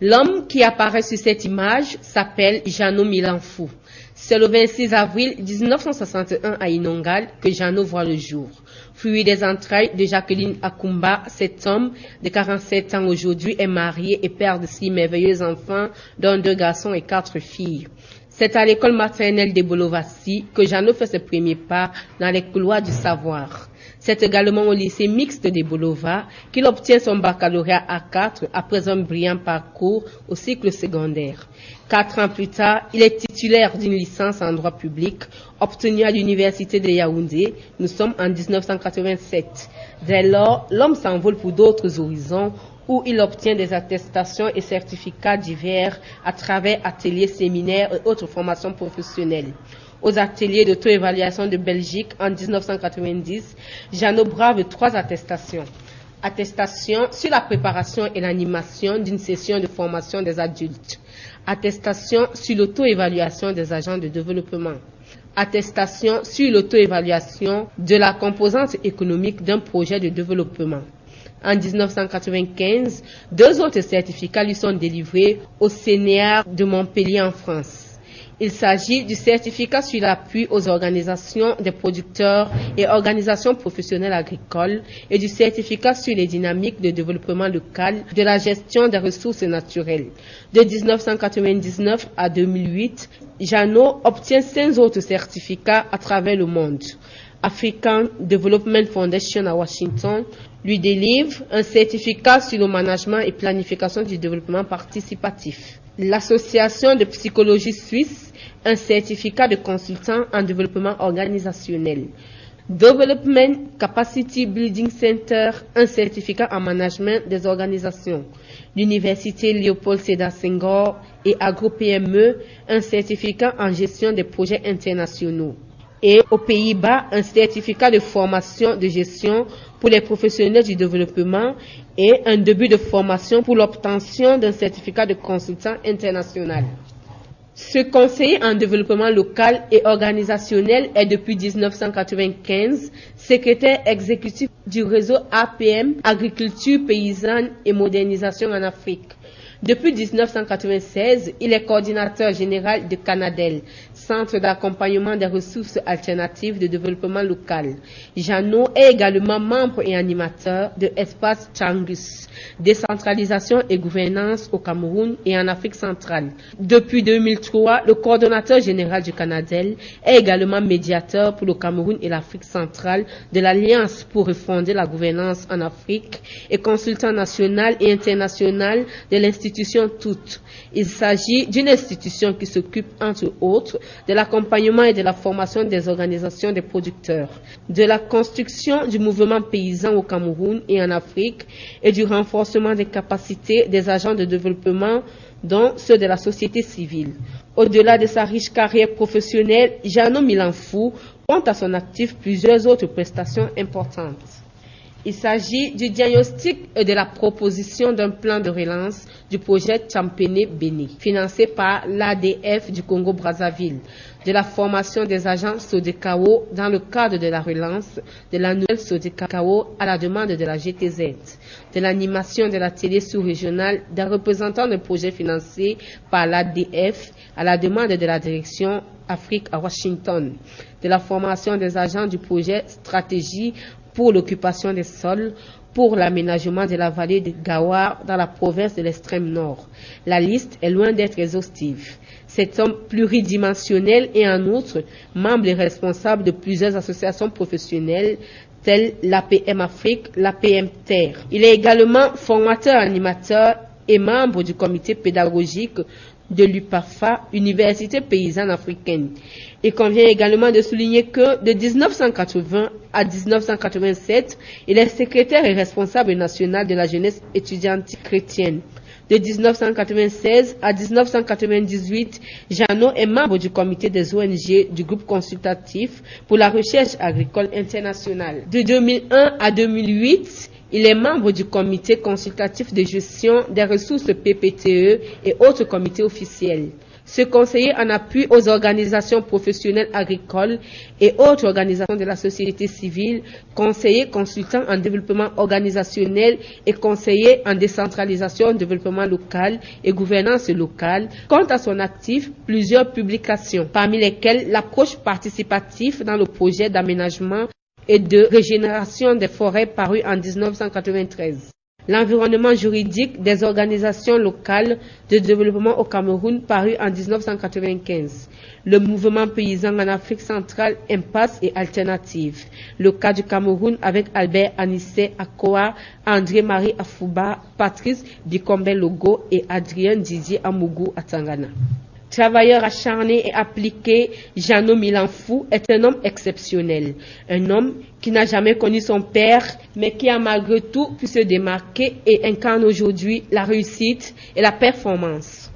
L'homme qui apparaît sur cette image s'appelle Jeannot Milanfou. C'est le 26 avril 1961 à Inongal que Jeannot voit le jour. Fruit des entrailles de Jacqueline Akumba, cet homme de 47 ans aujourd'hui est marié et père de 6 merveilleux enfants, dont 2 garçons et 4 filles. C'est à l'école maternelle de Bolovassi que Jeannot fait ses premiers pas dans les couloirs du savoir. C'est également au lycée mixte de Bolova qu'il obtient son baccalauréat A4 après un brillant parcours au cycle secondaire. 4 ans plus tard, il est titulaire d'une licence en droit public obtenue à l'université de Yaoundé. Nous sommes en 1987. Dès lors, l'homme s'envole pour d'autres horizons où il obtient des attestations et certificats divers à travers ateliers, séminaires et autres formations professionnelles. Aux ateliers d'auto-évaluation de Belgique en 1990, Jeannot brave 3 attestations. Attestation sur la préparation et l'animation d'une session de formation des adultes. Attestation sur l'auto-évaluation des agents de développement. Attestation sur l'auto-évaluation de la composante économique d'un projet de développement. En 1995, 2 autres certificats lui sont délivrés au CNR de Montpellier en France. Il s'agit du certificat sur l'appui aux organisations des producteurs et organisations professionnelles agricoles et du certificat sur les dynamiques de développement local de la gestion des ressources naturelles. De 1999 à 2008, Jeannot obtient 5 autres certificats à travers le monde. African Development Foundation à Washington lui délivre un certificat sur le management et planification du développement participatif. L'Association de psychologie suisse, un certificat de consultant en développement organisationnel. Development Capacity Building Center, un certificat en management des organisations. L'Université Léopold Sédar Senghor et AgroPME, un certificat en gestion des projets internationaux. Et aux Pays-Bas, un certificat de formation de gestion pour les professionnels du développement et un début de formation pour l'obtention d'un certificat de consultant international. Ce conseiller en développement local et organisationnel est depuis 1995 secrétaire exécutif du réseau APM, Agriculture paysanne et modernisation en Afrique. Depuis 1996, il est coordinateur général de Canadel, Centre d'accompagnement des ressources alternatives de développement local. Jeannot est également membre et animateur de Espace Changus, décentralisation et gouvernance au Cameroun et en Afrique centrale. Depuis 2003, le coordonnateur général du Canadel est également médiateur pour le Cameroun et l'Afrique centrale de l'Alliance pour refonder la gouvernance en Afrique et consultant national et international de l'institution toute. Il s'agit d'une institution qui s'occupe, entre autres, de l'accompagnement et de la formation des organisations des producteurs, de la construction du mouvement paysan au Cameroun et en Afrique et du renforcement des capacités des agents de développement, dont ceux de la société civile. Au-delà de sa riche carrière professionnelle, Jeannot Milanfou compte à son actif plusieurs autres prestations importantes. Il s'agit du diagnostic et de la proposition d'un plan de relance du projet Champene-Béni, financé par l'ADF du Congo-Brazzaville, de la formation des agents Sodekao dans le cadre de la relance de la nouvelle Sodekao à la demande de la GTZ, de l'animation de la télé sous-régionale des représentants de projets financés par l'ADF à la demande de la direction Afrique à Washington, de la formation des agents du projet Stratégie pour l'occupation des sols, pour l'aménagement de la vallée de Gawar dans la province de l'extrême nord. La liste est loin d'être exhaustive. Cet homme pluridimensionnel est en outre membre et responsable de plusieurs associations professionnelles telles l'APM Afrique, l'APM Terre. Il est également formateur, animateur et membre du comité pédagogique de l'UPAFA, Université paysanne africaine. Il convient également de souligner que de 1980 à 1987, il est secrétaire et responsable national de la jeunesse étudiante chrétienne. De 1996 à 1998, Jeannot est membre du comité des ONG du groupe consultatif pour la recherche agricole internationale. De 2001 à 2008, il est membre du comité consultatif de gestion des ressources PPTE et autres comités officiels. Ce conseiller en appui aux organisations professionnelles agricoles et autres organisations de la société civile, conseiller consultant en développement organisationnel et conseiller en décentralisation, développement local et gouvernance locale, compte à son actif plusieurs publications, parmi lesquelles l'approche participative dans le projet d'aménagement et de régénération des forêts paru en 1993. L'environnement juridique des organisations locales de développement au Cameroun paru en 1995. Le mouvement paysan en Afrique centrale, impasse et alternative. Le cas du Cameroun avec Albert Anissé Akoa, André-Marie Afouba, Patrice Bikombe Logo et Adrien Didier Amougou Atangana. Travailleur acharné et appliqué, Jeannot Milanfou est un homme exceptionnel. Un homme qui n'a jamais connu son père, mais qui a malgré tout pu se démarquer et incarne aujourd'hui la réussite et la performance.